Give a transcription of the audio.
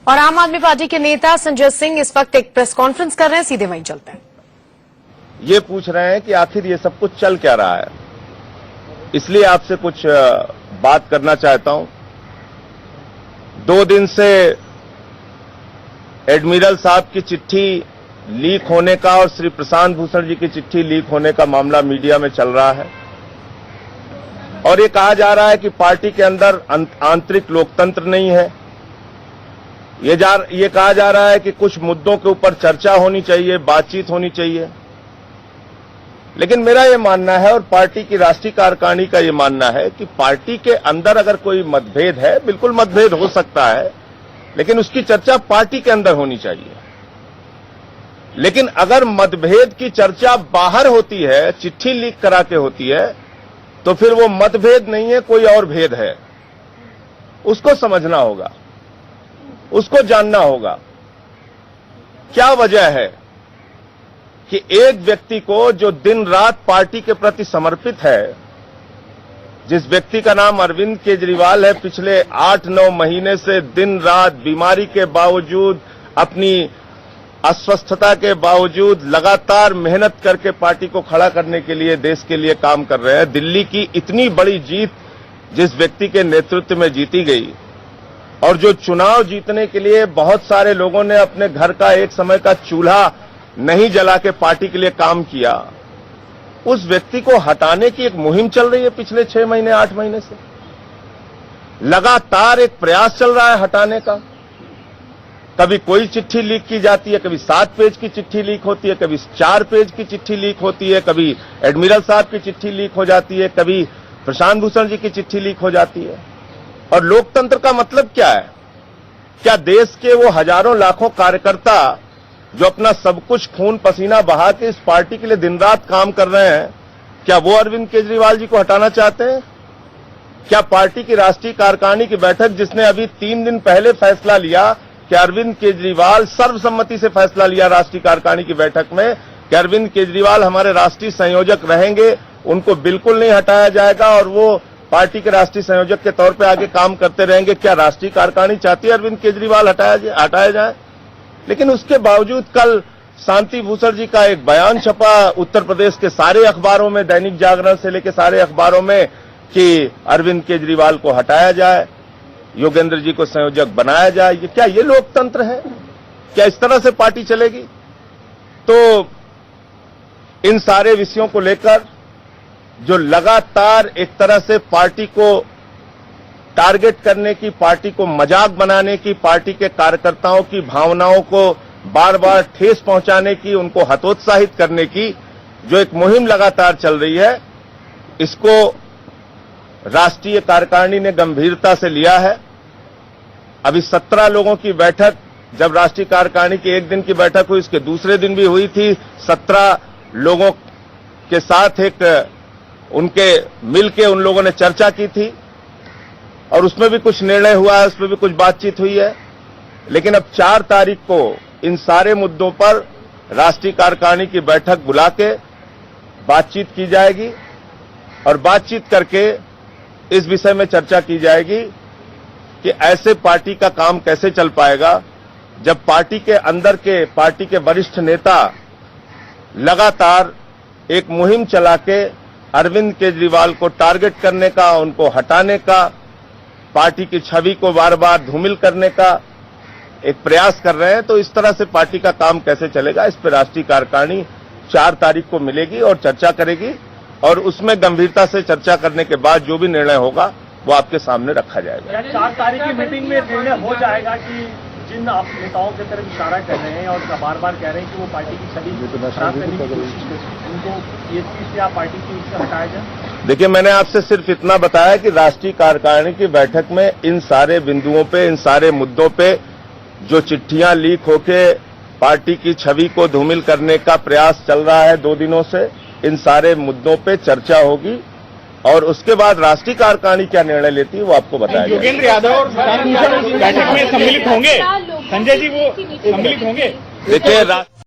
और आम आदमी पार्टी के नेता संजय सिंह इस वक्त एक प्रेस कॉन्फ्रेंस कर रहे हैं, सीधे वहीं चलते हैं। ये पूछ रहे हैं कि आखिर ये सब कुछ चल क्या रहा है, इसलिए आपसे कुछ बात करना चाहता हूं। 2 दिन से एडमिरल साहब की चिट्ठी लीक होने का और श्री प्रशांत भूषण जी की चिट्ठी लीक होने का मामला मीडिया में चल रहा है और ये कहा जा रहा है कि पार्टी के अंदर आंतरिक लोकतंत्र नहीं है। ये कहा जा रहा है कि कुछ मुद्दों के ऊपर चर्चा होनी चाहिए, बातचीत होनी चाहिए। लेकिन मेरा ये मानना है और पार्टी की राष्ट्रीय कार्यकारिणी का ये मानना है कि पार्टी के अंदर अगर कोई मतभेद है, बिल्कुल मतभेद हो सकता है, लेकिन उसकी चर्चा पार्टी के अंदर होनी चाहिए। लेकिन अगर मतभेद की चर्चा बाहर होती है, चिट्ठी लीक करा के होती है, तो फिर वो मतभेद नहीं है, कोई और भेद है। उसको समझना होगा, उसको जानना होगा क्या वजह है कि एक व्यक्ति को जो दिन रात पार्टी के प्रति समर्पित है, जिस व्यक्ति का नाम अरविंद केजरीवाल है, पिछले 8-9 महीने से दिन रात बीमारी के बावजूद, अपनी अस्वस्थता के बावजूद लगातार मेहनत करके पार्टी को खड़ा करने के लिए, देश के लिए काम कर रहे हैं। दिल्ली की इतनी बड़ी जीत जिस व्यक्ति के नेतृत्व में जीती गई और जो चुनाव जीतने के लिए बहुत सारे लोगों ने अपने घर का एक समय का चूल्हा नहीं जला के पार्टी के लिए काम किया, उस व्यक्ति को हटाने की एक मुहिम चल रही है पिछले 6 महीने 8 महीने से। लगातार एक प्रयास चल रहा है हटाने का। कभी कोई चिट्ठी लीक की जाती है, कभी 7 पेज की चिट्ठी लीक होती है, कभी 4 पेज की चिट्ठी लीक होती है, कभी एडमिरल साहब की चिट्ठी लीक हो जाती है, कभी प्रशांत भूषण जी की चिट्ठी लीक हो जाती है। और लोकतंत्र का मतलब क्या है? क्या देश के वो हजारों लाखों कार्यकर्ता जो अपना सब कुछ खून पसीना बहा के इस पार्टी के लिए दिन रात काम कर रहे हैं, क्या वो अरविंद केजरीवाल जी को हटाना चाहते हैं? क्या पार्टी की राष्ट्रीय कार्यकारिणी की बैठक, जिसने अभी 3 दिन पहले फैसला लिया कि अरविंद केजरीवाल, सर्वसम्मति से फैसला लिया राष्ट्रीय कार्यकारिणी की बैठक में कि अरविंद केजरीवाल हमारे राष्ट्रीय संयोजक रहेंगे, उनको बिल्कुल नहीं हटाया जाएगा और वो पार्टी के राष्ट्रीय संयोजक के तौर पे आगे काम करते रहेंगे। क्या राष्ट्रीय कार्यकारिणी चाहती है अरविंद केजरीवाल हटाया जाए? लेकिन उसके बावजूद कल शांति भूषण जी का एक बयान छपा उत्तर प्रदेश के सारे अखबारों में, दैनिक जागरण से लेकर सारे अखबारों में, कि अरविंद केजरीवाल को हटाया जाए, योगेंद्र जी को संयोजक बनाया जाए। क्या ये लोकतंत्र है? क्या इस तरह से पार्टी चलेगी? तो इन सारे विषयों को लेकर जो लगातार एक तरह से पार्टी को टारगेट करने की, पार्टी को मजाक बनाने की, पार्टी के कार्यकर्ताओं की भावनाओं को बार बार ठेस पहुंचाने की, उनको हतोत्साहित करने की जो एक मुहिम लगातार चल रही है, इसको राष्ट्रीय कार्यकारिणी ने गंभीरता से लिया है। अभी 17 लोगों की बैठक, जब राष्ट्रीय कार्यकारिणी की 1 दिन की बैठक हुई, इसके दूसरे दिन भी हुई थी। 17 लोगों के साथ एक उनके मिलके उन लोगों ने चर्चा की थी और उसमें भी कुछ निर्णय हुआ है, उसमें भी कुछ बातचीत हुई है। लेकिन अब 4 तारीख को इन सारे मुद्दों पर राष्ट्रीय कार्यकारिणी की बैठक बुला के बातचीत की जाएगी और बातचीत करके इस विषय में चर्चा की जाएगी कि ऐसे पार्टी का काम कैसे चल पाएगा जब पार्टी के अंदर के, पार्टी के वरिष्ठ नेता लगातार एक मुहिम चला के अरविंद केजरीवाल को टारगेट करने का, उनको हटाने का, पार्टी की छवि को बार बार धूमिल करने का एक प्रयास कर रहे हैं। तो इस तरह से पार्टी का काम कैसे चलेगा, इस पर राष्ट्रीय कार्यकारिणी 4 तारीख को मिलेगी और चर्चा करेगी और उसमें गंभीरता से चर्चा करने के बाद जो भी निर्णय होगा वो आपके सामने रखा जाएगा। 4 तारीख की मीटिंग में निर्णय हो जाएगा कि जिन आप नेताओं की तरफ इशारा कर रहे हैं और बार बार कह रहे हैं कि वो पार्टी की छवि खराब करने की कोशिश कर रहे हैं, उनको ये चीज से आप पार्टी की से हटाया जाए? देखिए, मैंने आपसे सिर्फ इतना बताया कि राष्ट्रीय कार्यकारिणी की बैठक में इन सारे बिंदुओं पे, इन सारे मुद्दों पे जो चिट्ठियां लीक होके पार्टी की छवि को धूमिल करने का प्रयास चल रहा है 2 दिनों से, इन सारे मुद्दों पे चर्चा होगी और उसके बाद राष्ट्रीय कार्यकारिणी क्या निर्णय लेती है वो आपको बताया जाएगा। योगेंद्र यादव और बैठक में सम्मिलित होंगे, संजय जी वो सम्मिलित होंगे। देखिए